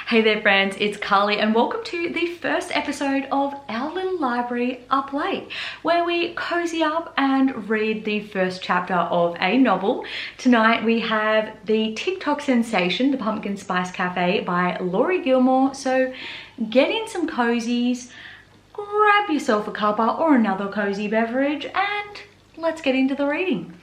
Hey there friends, it's Carly and welcome to the first episode of our little library Up Late, where we cozy up and read the first chapter of a novel. Tonight we have the TikTok sensation, The Pumpkin Spice Café by Laurie Gilmore. So get in some cozies, grab yourself a cuppa or another cozy beverage and let's get into the reading.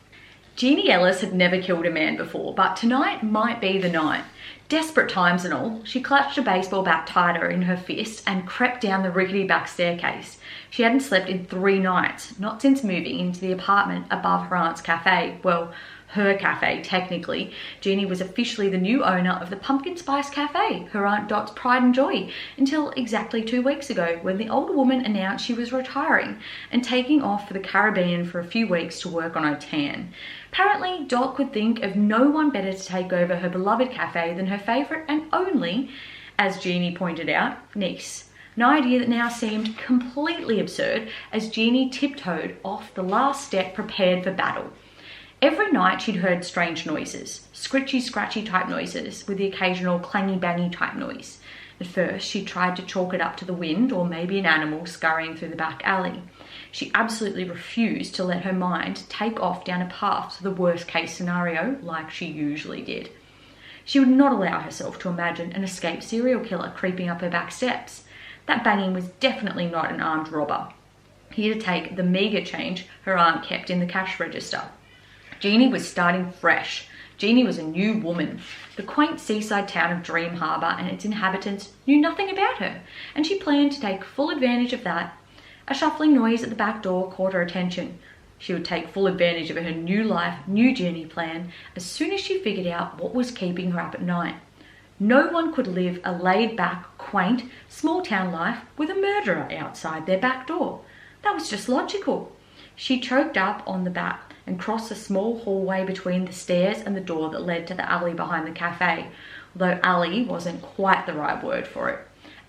Jeanie Ellis had never killed a man before, but tonight might be the night. Desperate times and all, she clutched a baseball bat tighter in her fist and crept down the rickety back staircase. She hadn't slept in 3 nights, not since moving into the apartment above her aunt's cafe. Well, her cafe, technically. Jeanie was officially the new owner of the Pumpkin Spice Café, her Aunt Dot's pride and joy, until exactly 2 weeks ago when the older woman announced she was retiring and taking off for the Caribbean for a few weeks to work on her tan. Apparently, Dot could think of no one better to take over her beloved cafe than her favourite and only, as Jeanie pointed out, niece. An idea that now seemed completely absurd as Jeanie tiptoed off the last step prepared for battle. Every night she'd heard strange noises, scritchy scratchy type noises with the occasional clangy bangy type noise. At first she tried to chalk it up to the wind or maybe an animal scurrying through the back alley. She absolutely refused to let her mind take off down a path to the worst case scenario like she usually did. She would not allow herself to imagine an escaped serial killer creeping up her back steps. That banging was definitely not an armed robber, here to take the meagre change her aunt kept in the cash register. Jeanie was starting fresh. Jeanie was a new woman. The quaint seaside town of Dream Harbour and its inhabitants knew nothing about her, and she planned to take full advantage of that. A shuffling noise at the back door caught her attention. She would take full advantage of her new life, new journey plan as soon as she figured out what was keeping her up at night. No one could live a laid-back, quaint, small-town life with a murderer outside their back door. That was just logical. She choked up on the bat and crossed the small hallway between the stairs and the door that led to the alley behind the cafe, although alley wasn't quite the right word for it.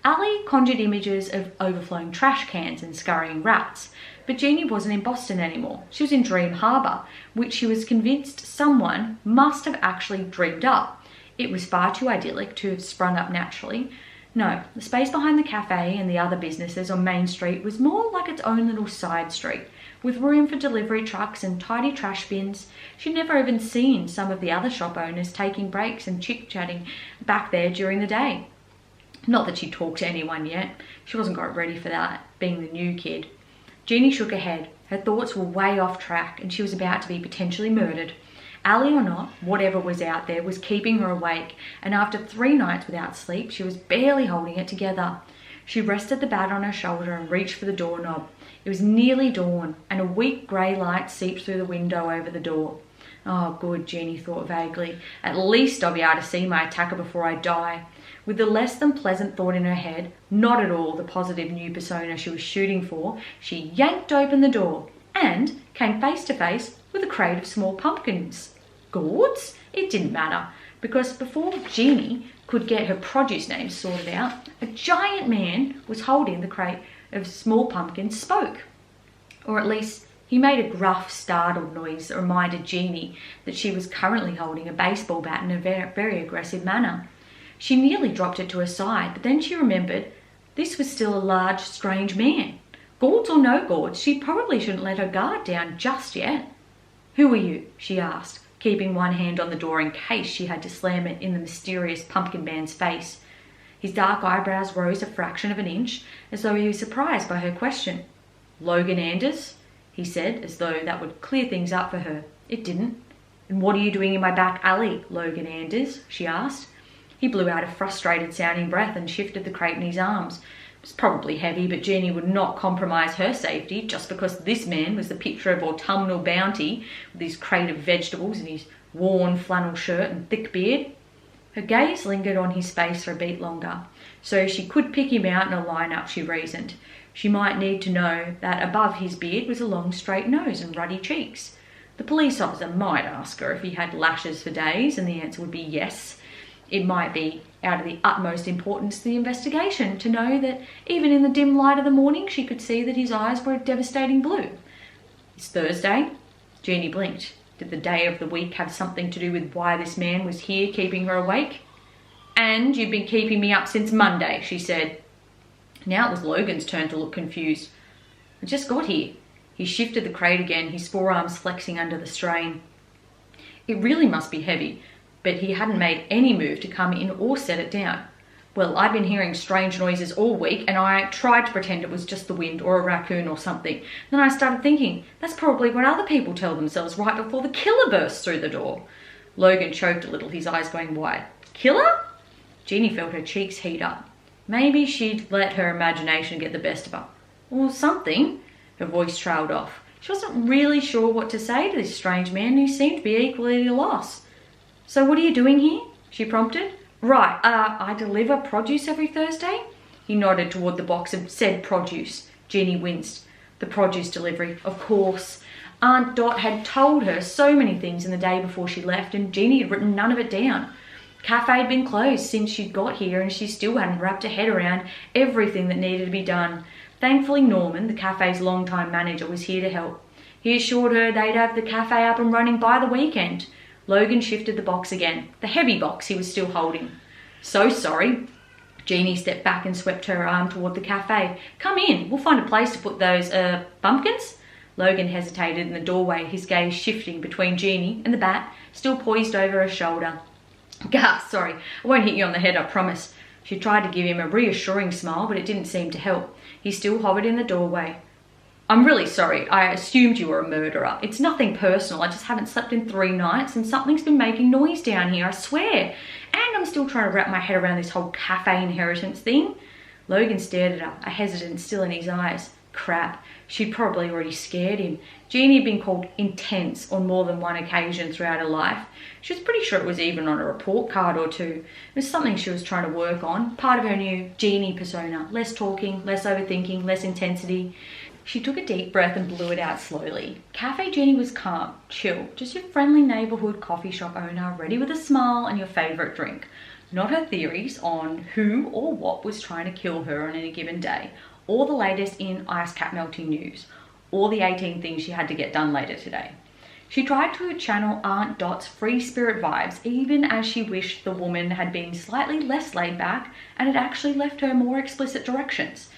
Alley conjured images of overflowing trash cans and scurrying rats, but Jeanie wasn't in Boston anymore. She was in Dream Harbour, which she was convinced someone must have actually dreamed up. It was far too idyllic to have sprung up naturally. No, the space behind the cafe and the other businesses on Main Street was more like its own little side street, with room for delivery trucks and tidy trash bins. She'd never even seen some of the other shop owners taking breaks and chit-chatting back there during the day. Not that she'd talked to anyone yet. She wasn't quite ready for that, being the new kid. Jeanie shook her head. Her thoughts were way off track and she was about to be potentially murdered. Alley or not, whatever was out there was keeping her awake, and after 3 nights without sleep, she was barely holding it together. She rested the bat on her shoulder and reached for the doorknob. It was nearly dawn, and a weak grey light seeped through the window over the door. Oh, good, Jeanie thought vaguely. At least I'll be able to see my attacker before I die. With the less than pleasant thought in her head, not at all the positive new persona she was shooting for, she yanked open the door and came face to face with a crate of small pumpkins. Gourds? It didn't matter, because before Jeanie could get her produce names sorted out, a giant man was holding the crate of small pumpkins spoke. Or at least he made a gruff, startled noise that reminded Jeanie that she was currently holding a baseball bat in a very aggressive manner. She nearly dropped it to her side, but then she remembered this was still a large, strange man. Gourds or no gourds, she probably shouldn't let her guard down just yet. "Who are you?" she asked, keeping one hand on the door in case she had to slam it in the mysterious pumpkin man's face. His dark eyebrows rose a fraction of an inch, as though he was surprised by her question. "Logan Anders?" he said, as though that would clear things up for her. It didn't. "And what are you doing in my back alley, Logan Anders?" she asked. He blew out a frustrated-sounding breath and shifted the crate in his arms. It was probably heavy, but Jeanie would not compromise her safety just because this man was the picture of autumnal bounty with his crate of vegetables and his worn flannel shirt and thick beard. Her gaze lingered on his face for a beat longer, so she could pick him out in a lineup, she reasoned. She might need to know that above his beard was a long straight nose and ruddy cheeks. The police officer might ask her if he had lashes for days, and the answer would be yes. It might be out of the utmost importance to the investigation to know that even in the dim light of the morning she could see that his eyes were a devastating blue. It's Thursday. Jeanie blinked. Did the day of the week have something to do with why this man was here keeping her awake? And you've been keeping me up since Monday, she said. Now it was Logan's turn to look confused. I just got here. He shifted the crate again, his forearms flexing under the strain. It really must be heavy, but he hadn't made any move to come in or set it down. Well, I'd been hearing strange noises all week, and I tried to pretend it was just the wind or a raccoon or something. Then I started thinking, that's probably what other people tell themselves right before the killer bursts through the door. Logan choked a little, his eyes going wide. Killer? Jeanie felt her cheeks heat up. Maybe she'd let her imagination get the best of her. Or something. Her voice trailed off. She wasn't really sure what to say to this strange man who seemed to be equally at a loss. So what are you doing here? She prompted. Right, I deliver produce every Thursday? He nodded toward the box of said produce. Jeanie winced. The produce delivery, of course. Aunt Dot had told her so many things in the day before she left, and Jeanie had written none of it down. Cafe had been closed since she'd got here, and she still hadn't wrapped her head around everything that needed to be done. Thankfully, Norman, the cafe's longtime manager, was here to help. He assured her they'd have the cafe up and running by the weekend. Logan shifted the box again, the heavy box he was still holding. So sorry. Jeanie stepped back and swept her arm toward the cafe. Come in, we'll find a place to put those, pumpkins? Logan hesitated in the doorway, his gaze shifting between Jeanie and the bat, still poised over her shoulder. Gah, sorry, I won't hit you on the head, I promise. She tried to give him a reassuring smile, but it didn't seem to help. He still hovered in the doorway. I'm really sorry. I assumed you were a murderer. It's nothing personal. I just haven't slept in 3 nights and something's been making noise down here, I swear. And I'm still trying to wrap my head around this whole cafe inheritance thing. Logan stared at her, a hesitance still in his eyes. Crap. She'd probably already scared him. Jeanie had been called intense on more than one occasion throughout her life. She was pretty sure it was even on a report card or two. It was something she was trying to work on, part of her new Jeanie persona. Less talking, less overthinking, less intensity. She took a deep breath and blew it out slowly. Cafe Jeanie was calm, chill, just your friendly neighbourhood coffee shop owner, ready with a smile and your favourite drink. Not her theories on who or what was trying to kill her on any given day, or the latest in ice cap melting news, or the 18 things she had to get done later today. She tried to channel Aunt Dot's free spirit vibes, even as she wished the woman had been slightly less laid back and had actually left her more explicit directions.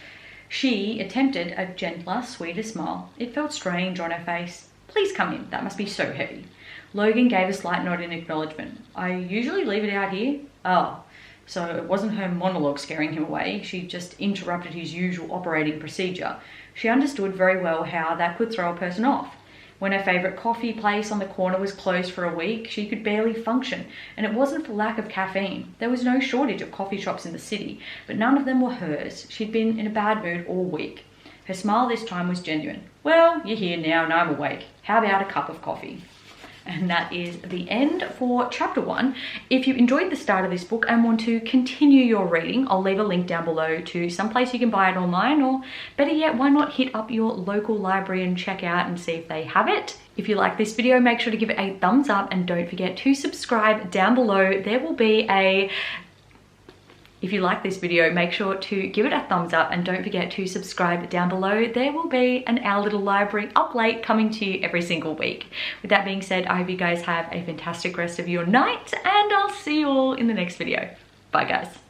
She attempted a gentler, sweeter smile. It felt strange on her face. Please come in, that must be so heavy. Logan gave a slight nod in acknowledgement. I usually leave it out here. Oh, so it wasn't her monologue scaring him away. She just interrupted his usual operating procedure. She understood very well how that could throw a person off. When her favourite coffee place on the corner was closed for a week, she could barely function, and it wasn't for lack of caffeine. There was no shortage of coffee shops in the city, but none of them were hers. She'd been in a bad mood all week. Her smile this time was genuine. Well, you're here now and I'm awake. How about a cup of coffee? And that is the end for chapter 1. If you enjoyed the start of this book and want to continue your reading, I'll leave a link down below to some place you can buy it online, or better yet, why not hit up your local library and check out and see if they have it. If you like this video, make sure to give it a thumbs up and don't forget to subscribe down below. There will be a If you like this video, make sure to give it a thumbs up and don't forget to subscribe down below. There will be an Our Little Library up late coming to you every single week. With that being said, I hope you guys have a fantastic rest of your night and I'll see you all in the next video. Bye guys.